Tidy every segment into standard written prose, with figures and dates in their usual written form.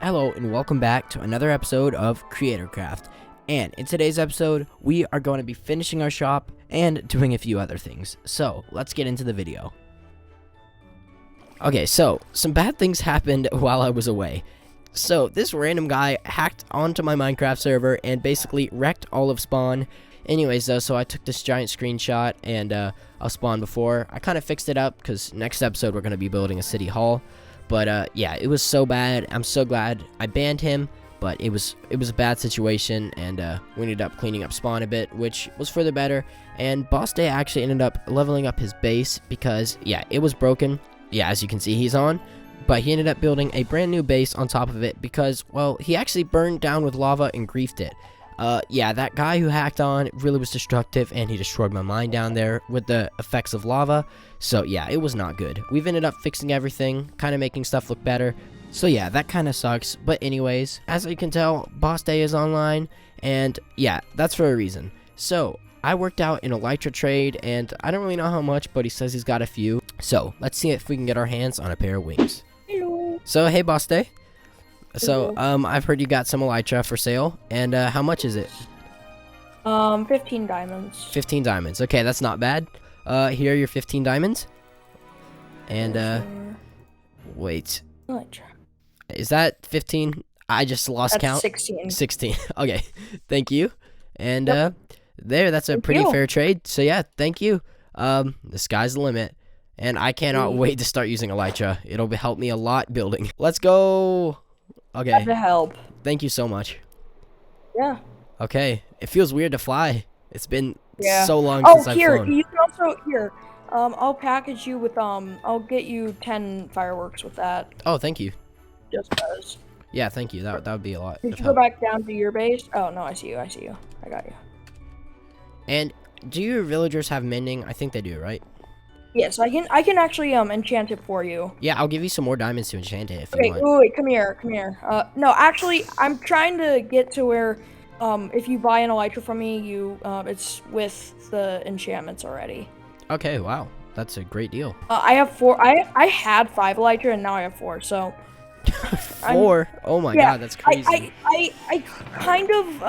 Hello and welcome back to another episode of CreatorCraft. And in today's episode, we are going to be finishing our shop and doing a few other things. So let's get into the video. Okay, so some bad things happened while I was away. So this random guy hacked onto my Minecraft server and basically wrecked all of spawn. Anyways though, so I took this giant screenshot and I'll spawn before. I kind of fixed it up because next episode we're going to be building a city hall. But yeah, it was so bad. I'm so glad I banned him, but it was a bad situation, and we ended up cleaning up spawn a bit, which was for the better. And Boss Day actually ended up leveling up his base because, yeah, it was broken. Yeah, as you can see, he's on. But he ended up building a brand new base on top of it because, well, he actually burned down with lava and griefed it. Yeah, that guy who hacked on really was destructive, and he destroyed my mine down there with the effects of lava. So yeah, it was not good. We've ended up fixing everything, kind of making stuff look better. So yeah, that kind of sucks. But anyways, as you can tell, Boss Day is online, and yeah, that's for a reason. So I worked out an elytra trade, and I don't really know how much, but he says he's got a few. So let's see if we can get our hands on a pair of wings. Hello. So hey, Boss Day. So, I've heard you got some elytra for sale, and, how much is it? 15 diamonds. 15 diamonds. Okay, that's not bad. Here are your 15 diamonds. And, wait. Elytra. Is that 15? I just lost That's count. 16. 16. Okay, thank you. And, Yep. that's a Thank pretty you. fair trade. So, yeah, thank you. The sky's the limit. And I cannot wait to start using elytra. It'll help me a lot building. Let's go! Okay. Had to help. Thank you so much. Yeah. Okay. It feels weird to fly. It's been Yeah. so long Oh, since I've here, flown. you can also, here, I'll package you with, I'll get you 10 fireworks with that. Oh, thank you. Just cause. Yeah, thank you. That would be a lot Did of you go help. back down to your base? Oh, no, I see you, I got you. And do your villagers have mending? I think they do, right? Yes, I can actually, enchant it for you. Yeah, I'll give you some more diamonds to enchant it if you Okay, want. wait, come here. No, actually, I'm trying to get to where, if you buy an elytra from me, it's with the enchantments already. Okay, wow. That's a great deal. I have 4. I had 5 elytra, and now I have 4. So 4? Oh my yeah, god, that's crazy. I kind of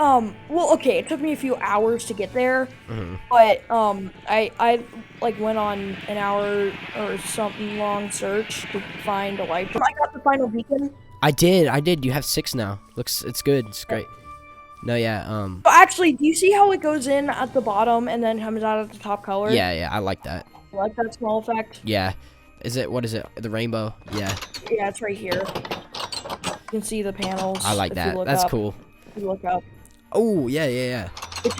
well, okay, it took me a few hours to get there, Mhm. but I like went on an hour or something long search to find elytra. I got the final beacon. I did. You have 6 now. It's good. It's great. No, yeah, But actually, do you see how it goes in at the bottom and then comes out at the top color? yeah, I like that. I like that small effect. Yeah. What is it? The rainbow? Yeah. Yeah, it's right here. You can see the panels. I like if you that. look That's up. cool. If you look up. Oh, yeah. It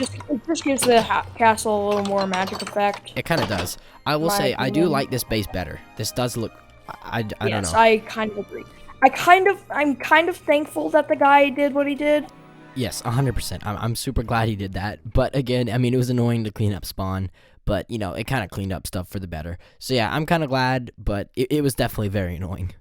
just gives the castle a little more magic effect. It kind of does. I will My say, I do opinion. like this base better. This does look... I don't Yes, know. I kind of agree. I'm kind of thankful that the guy did what he did. Yes, 100%. I'm super glad he did that. But again, I mean, it was annoying to clean up spawn. But, you know, it kind of cleaned up stuff for the better. So yeah, I'm kind of glad, but it was definitely very annoying.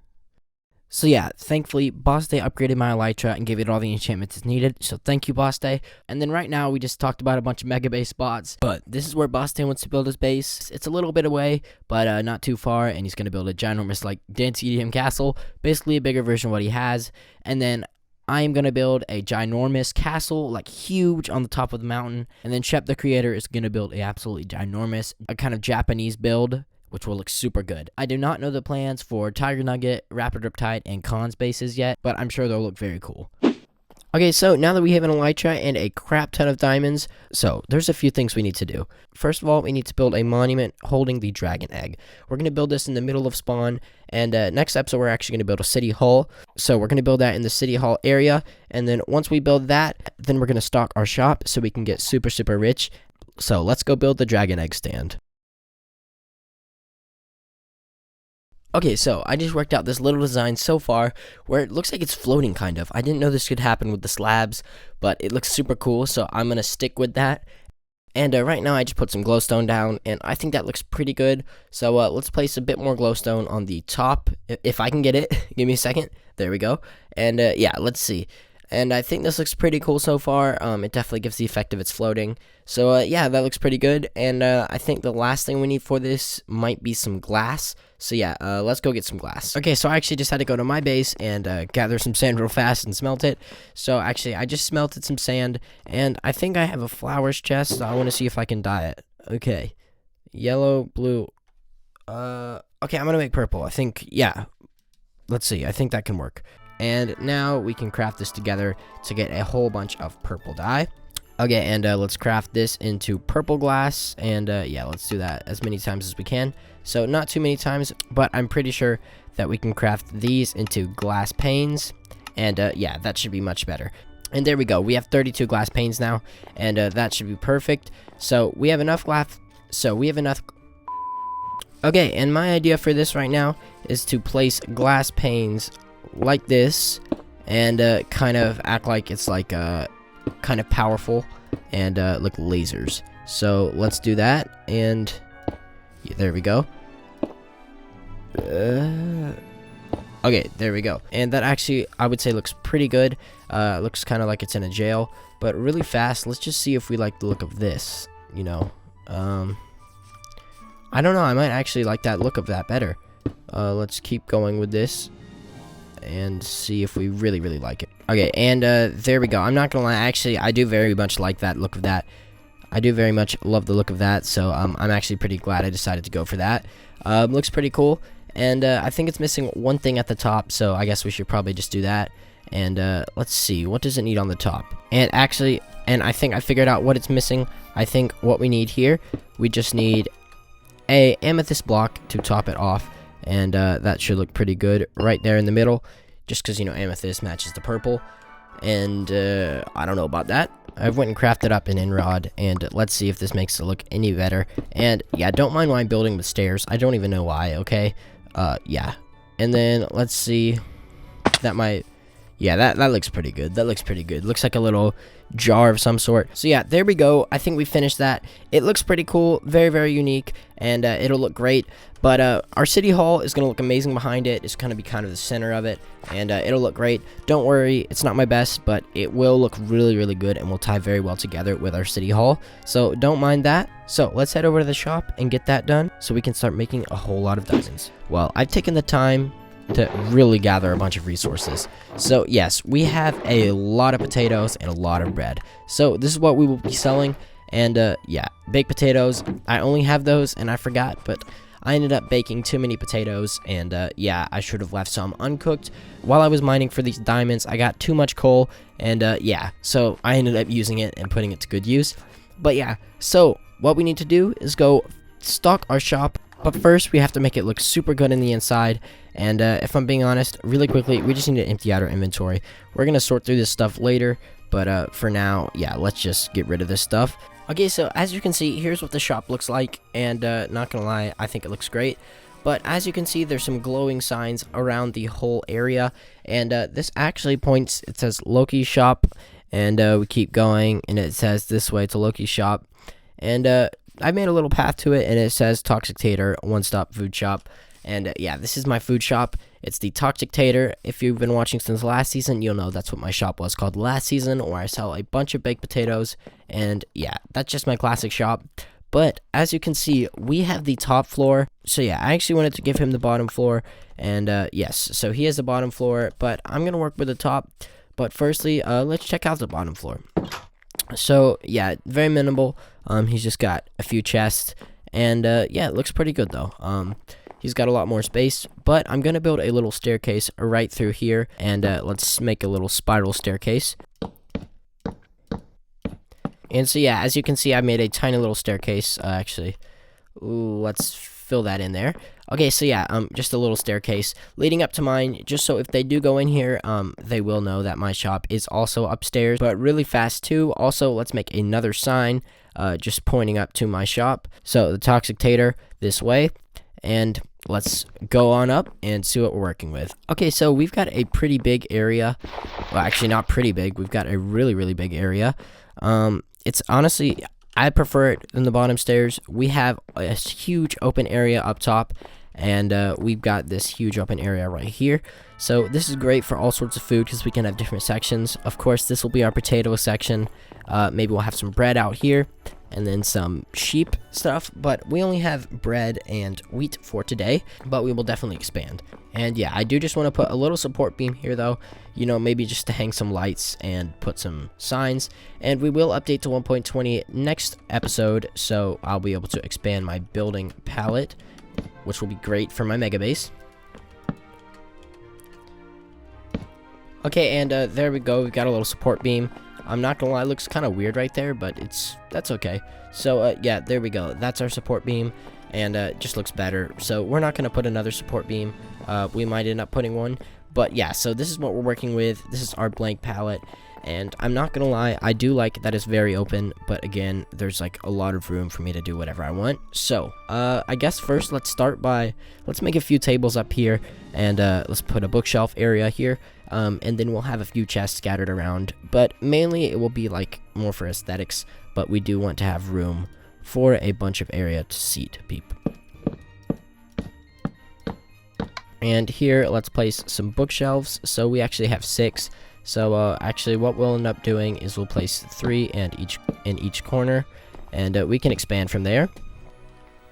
So yeah, thankfully, Boss Day upgraded my elytra and gave it all the enchantments it needed. So thank you, Boss Day. And then right now, we just talked about a bunch of mega base spots. But this is where Boss Day wants to build his base. It's a little bit away, but not too far. And he's going to build a ginormous, like, Dance EDM castle. Basically a bigger version of what he has. And then I am going to build a ginormous castle, like huge on the top of the mountain. And then Shep the Creator is going to build a absolutely ginormous, a kind of Japanese build, which will look super good. I do not know the plans for Tiger Nugget, Rapid Riptide, and Khan's bases yet, but I'm sure they'll look very cool. Okay, so now that we have an elytra and a crap ton of diamonds, so there's a few things we need to do. First of all, we need to build a monument holding the dragon egg. We're going to build this in the middle of spawn, and next episode we're actually going to build a city hall. So we're going to build that in the city hall area, and then once we build that, then we're going to stock our shop so we can get super, super rich. So let's go build the dragon egg stand. Okay, so I just worked out this little design so far where it looks like it's floating kind of. I didn't know this could happen with the slabs, but it looks super cool, so I'm going to stick with that. And right now I just put some glowstone down, and I think that looks pretty good. So let's place a bit more glowstone on the top, if I can get it. Give me a second. There we go. And yeah, let's see. And I think this looks pretty cool so far. It definitely gives the effect of it's floating. So yeah, that looks pretty good. And I think the last thing we need for this might be some glass. So yeah, let's go get some glass. Okay, so I actually just had to go to my base and gather some sand real fast and smelt it. So actually, I just smelted some sand, and I think I have a flowers chest. So I want to see if I can dye it. Okay, yellow, blue. Okay, I'm gonna make purple. I think, yeah. Let's see. I think that can work. And now we can craft this together to get a whole bunch of purple dye. Okay, and let's craft this into purple glass. And yeah, let's do that as many times as we can. So not too many times, but I'm pretty sure that we can craft these into glass panes. And yeah, that should be much better. And there we go. We have 32 glass panes now, and that should be perfect. So we have enough glass. Okay, and my idea for this right now is to place glass panes like this, and kind of act like it's like kind of powerful, and look, lasers. So let's do that, and yeah, there we go. Okay, there we go. And that actually, I would say, looks pretty good. Looks kind of like it's in a jail, but really fast. Let's just see if we like the look of this, you know. I don't know, I might actually like that look of that better. Let's keep going with this and see if we really like it. Okay, and there we go. I'm not gonna lie, actually, I do very much like that look of that. I do very much love the look of that, so I'm actually pretty glad I decided to go for that. Looks pretty cool, and I think it's missing one thing at the top, so I guess we should probably just do that. And let's see, what does it need on the top? And actually, and I think I figured out what it's missing. I think what we need here, we just need a amethyst block to top it off, and that should look pretty good right there in the middle, just because, you know, amethyst matches the purple. And I don't know about that. I went and crafted up an inrod, and let's see if this makes it look any better. And yeah, don't mind why I'm building with stairs. I don't even know why. Okay, yeah. And then let's see, that might, yeah, that looks pretty good. That looks pretty good. Looks like a little jar of some sort. So yeah, there we go. I think we finished that. It looks pretty cool, very unique, and it'll look great. But our city hall is gonna look amazing behind it. It's gonna be kind of the center of it, and it'll look great. Don't worry, it's not my best, but it will look really good, and will tie very well together with our city hall. So don't mind that. So let's head over to the shop and get that done, so we can start making a whole lot of dozens. Well, I've taken the time to really gather a bunch of resources. So yes, we have a lot of potatoes and a lot of bread. So this is what we will be selling. And yeah, baked potatoes, I only have those, and I forgot, but I ended up baking too many potatoes, and yeah, I should have left some uncooked. While I was mining for these diamonds, I got too much coal, and yeah, so I ended up using it and putting it to good use. But yeah, so what we need to do is go stock our shop. But first, we have to make it look super good in the inside. And if I'm being honest, really quickly, we just need to empty out our inventory. We're going to sort through this stuff later. But for now, yeah, let's just get rid of this stuff. Okay, so as you can see, here's what the shop looks like. And not going to lie, I think it looks great. But as you can see, there's some glowing signs around the whole area. And this actually points, it says Loki's shop. And we keep going, and it says this way to Loki's shop. And I made a little path to it, and it says Toxic Tater, one-stop food shop. And yeah, this is my food shop. It's the Toxic Tater. If you've been watching since last season, you'll know that's what my shop was called last season, where I sell a bunch of baked potatoes. And yeah, that's just my classic shop. But as you can see, we have the top floor. So yeah, I actually wanted to give him the bottom floor. And yes, so he has the bottom floor, but I'm going to work with the top. But firstly, let's check out the bottom floor. So yeah, very minimal. He's just got a few chests, and yeah, it looks pretty good though. He's got a lot more space, but I'm gonna build a little staircase right through here, and let's make a little spiral staircase. And so yeah, as you can see, I made a tiny little staircase. Actually, ooh, let's fill that in there. Okay, so yeah, just a little staircase leading up to mine, just so if they do go in here, they will know that my shop is also upstairs, but really fast too. Also, let's make another sign, just pointing up to my shop. So the Toxic Tater this way, and let's go on up and see what we're working with. Okay, so we've got a pretty big area. Well, actually not pretty big. We've got a really big area. It's honestly, I prefer it in the bottom stairs. We have a huge open area up top, and we've got this huge open area right here. So this is great for all sorts of food because we can have different sections. Of course, this will be our potato section. Maybe we'll have some bread out here and then some sheep stuff, but we only have bread and wheat for today, but we will definitely expand. And yeah, I do just want to put a little support beam here though, you know, maybe just to hang some lights and put some signs. And we will update to 1.20 next episode, so I'll be able to expand my building palette, which will be great for my mega base. Okay, and there we go. We've got a little support beam. I'm not gonna lie, it looks kind of weird right there, but that's okay. So yeah, there we go. That's our support beam, and it just looks better. So we're not gonna put another support beam. We might end up putting one, but yeah. So this is what we're working with. This is our blank palette, and I'm not gonna lie, I do like that it's very open. But again, there's like a lot of room for me to do whatever I want. So I guess first let's make a few tables up here, and let's put a bookshelf area here. And then we'll have a few chests scattered around, but mainly it will be like more for aesthetics, but we do want to have room for a bunch of area to seat people. And here, let's place some bookshelves. So we actually have 6. So actually what we'll end up doing is we'll place 3 in each corner, and we can expand from there.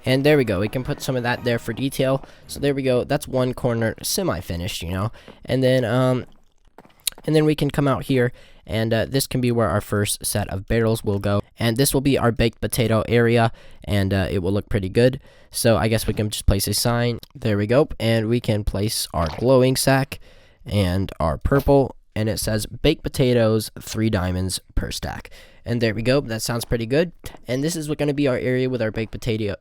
And there we go. We can put some of that there for detail. So there we go. That's one corner semi-finished, you know. And then we can come out here, and this can be where our first set of barrels will go. And this will be our baked potato area, and it will look pretty good. So I guess we can just place a sign. There we go. And we can place our glowing sack and our purple, and it says baked potatoes, 3 diamonds per stack. And there we go. That sounds pretty good. And this is going to be our area with our baked potatoes.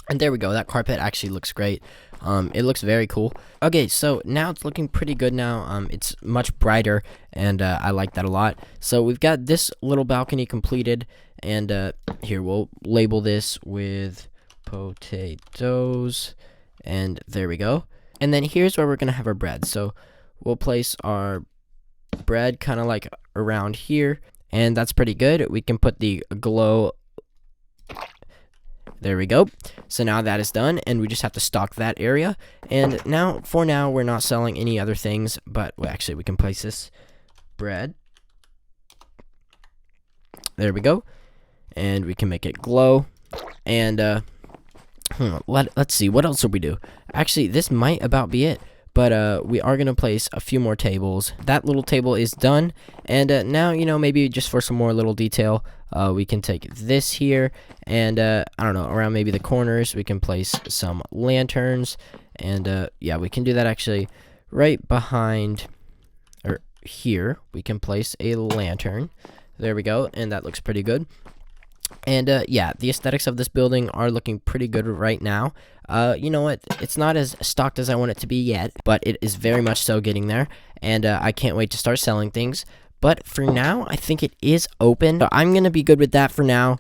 And there we go. That carpet actually looks great. It looks very cool. Okay, so now it's looking pretty good now. It's much brighter, and I like that a lot. So we've got this little balcony completed, and here we'll label this with potatoes, and there we go. And then here's where we're gonna have our bread. So we'll place our bread kind of like around here, and that's pretty good. We can put the glow. There we go. So now that is done, and we just have to stock that area. And now, for now, we're not selling any other things, but well, actually we can place this bread. There we go. And we can make it glow. And let's see, what else will we do? Actually, this might about be it. But we are going to place a few more tables. That little table is done. And now, you know, maybe just for some more little detail, we can take this here. And, I don't know, around maybe the corners, we can place some lanterns. And, yeah, we can do that actually right behind, or here, we can place a lantern. There we go. And that looks pretty good. And yeah, the aesthetics of this building are looking pretty good right now. You know what? It's not as stocked as I want it to be yet, but it is very much so getting there. And I can't wait to start selling things. But for now, I think it is open. So I'm gonna be good with that for now.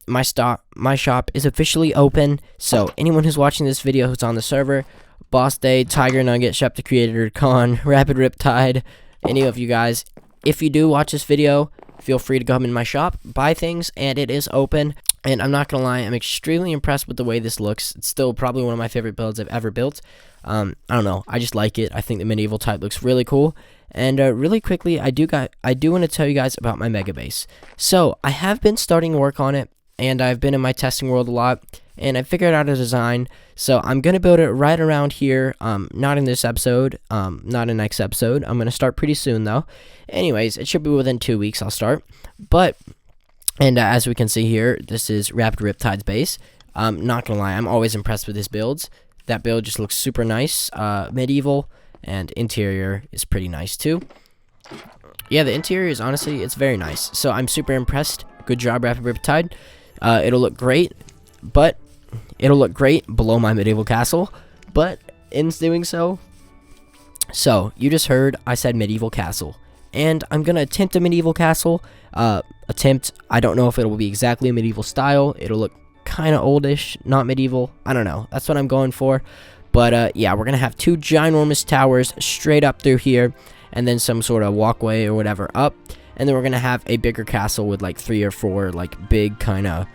My shop is officially open. So anyone who's watching this video who's on the server, Boss Day, Tiger Nugget, Shep the Creator, Con, Rapid Riptide, any of you guys, if you do watch this video, feel free to come in my shop, buy things, and it is open. And I'm not gonna lie, I'm extremely impressed with the way this looks. It's still probably one of my favorite builds I've ever built. I don't know, I just like it. I think the medieval type looks really cool. And really quickly, I do want to tell you guys about my mega base. So I have been starting to work on it, and I've been in my testing world a lot, and I figured out a design. So I'm gonna build it right around here. Not in this episode, not in next episode. I'm gonna start pretty soon though. Anyways, it should be within 2 weeks I'll start. But and as we can see here, this is Rapid Riptide's base. Not gonna lie, I'm always impressed with his builds. That build just looks super nice, medieval, and interior is pretty nice too. Yeah, the interior is honestly, it's very nice. So I'm super impressed. Good job, Rapid Riptide. It'll look great, but it'll look great below my medieval castle. But in doing so, you just heard I said medieval castle, and I'm gonna attempt a medieval castle. I don't know if it'll be exactly a medieval style. It'll look kind of oldish, not medieval. I don't know. That's what I'm going for. But yeah, we're gonna have 2 ginormous towers straight up through here, and then some sort of walkway or whatever up, and then we're gonna have a bigger castle with like 3 or 4 like big kind of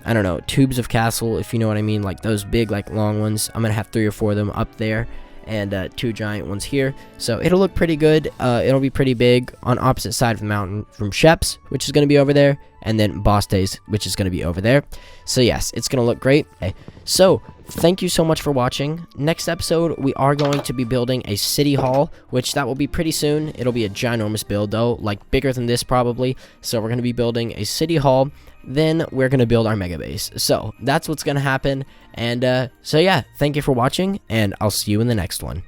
I don't know, tubes of castle, if you know what I mean, like those big, like long ones. I'm gonna have 3 or 4 of them up there, and 2 giant ones here. So it'll look pretty good. It'll be pretty big on opposite side of the mountain from Sheps, which is gonna be over there, and then Boss Days, which is gonna be over there. So yes, it's gonna look great. Okay. So thank you so much for watching. Next episode, we are going to be building a city hall, which that will be pretty soon. It'll be a ginormous build though, like bigger than this probably. So we're gonna be building a city hall. Then we're going to build our mega base. So that's what's going to happen. And so yeah, thank you for watching, and I'll see you in the next one.